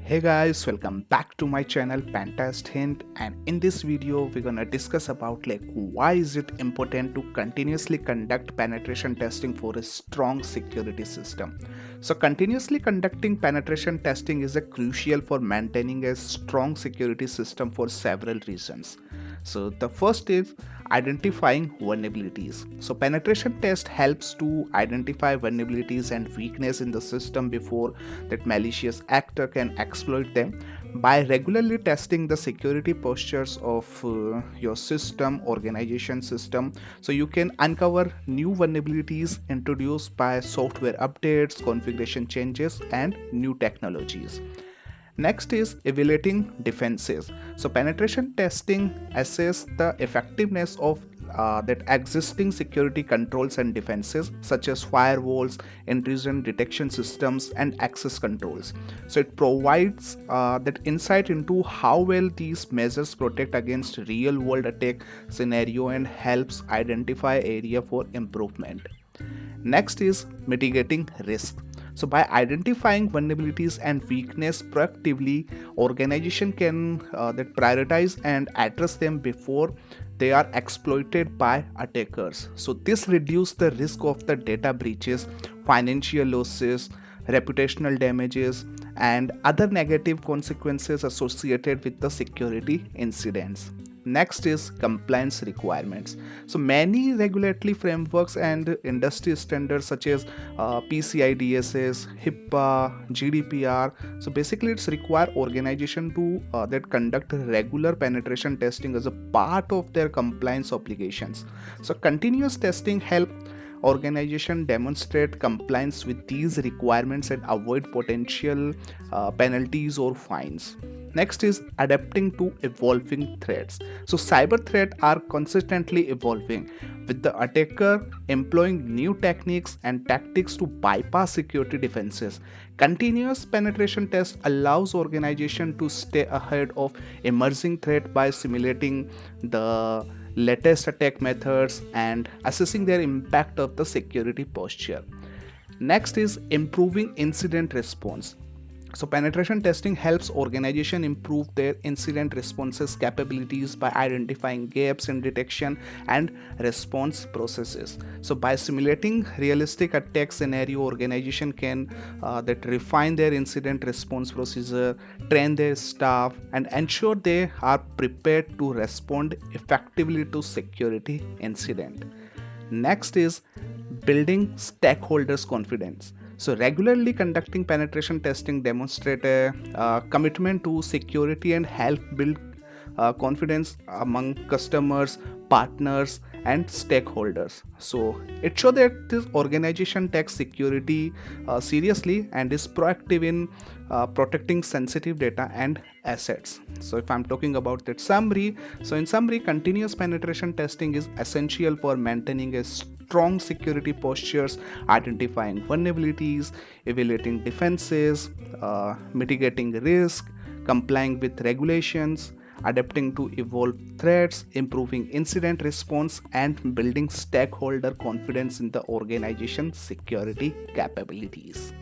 Hey guys, welcome back to my channel PentestHint, and in this video we're gonna discuss about why is it important to continuously conduct penetration testing for a strong security system. So continuously conducting penetration testing is a crucial for maintaining a strong security system for several reasons. So the first is identifying vulnerabilities. So penetration test helps to identify vulnerabilities and weakness in the system before that malicious actor can exploit them. By regularly testing the security postures of your system, organization system, so you can uncover new vulnerabilities introduced by software updates, configuration changes, and new technologies. Next is evaluating defenses. So penetration testing assess the effectiveness of that existing security controls and defenses such as firewalls, intrusion detection systems, and access controls. So it provides that insight into how well these measures protect against real world attack scenario and helps identify area for improvement. Next is mitigating risk. So by identifying vulnerabilities and weakness proactively, organization can that prioritize and address them before they are exploited by attackers. So this reduces the risk of the data breaches, financial losses, reputational damages, and other negative consequences associated with the security incidents. Next is compliance requirements. So many regulatory frameworks and industry standards such as PCI DSS, HIPAA, GDPR. So basically, it's require organization to that conduct regular penetration testing as a part of their compliance obligations. So continuous testing help organization demonstrate compliance with these requirements and avoid potential penalties or fines. Next is adapting to evolving threats. So cyber threats are consistently evolving, with the attacker employing new techniques and tactics to bypass security defenses. Continuous penetration test allows organization to stay ahead of emerging threat by simulating the latest attack methods and assessing their impact of the security posture. Next is improving incident response. So penetration testing helps organization improve their incident responses capabilities by identifying gaps in detection and response processes. So by simulating realistic attack scenario, organization can that refine their incident response procedure, train their staff, and ensure they are prepared to respond effectively to security incident. Next is building stakeholders' confidence. So regularly conducting penetration testing demonstrate a commitment to security and help build confidence among customers, partners, and stakeholders. So it shows that this organization takes security seriously and is proactive in protecting sensitive data and assets. So if I'm talking about that summary, so in summary, continuous penetration testing is essential for maintaining a strong security postures, identifying vulnerabilities, evaluating defenses, mitigating risk, complying with regulations, adapting to evolved threats, improving incident response, and building stakeholder confidence in the organization's security capabilities.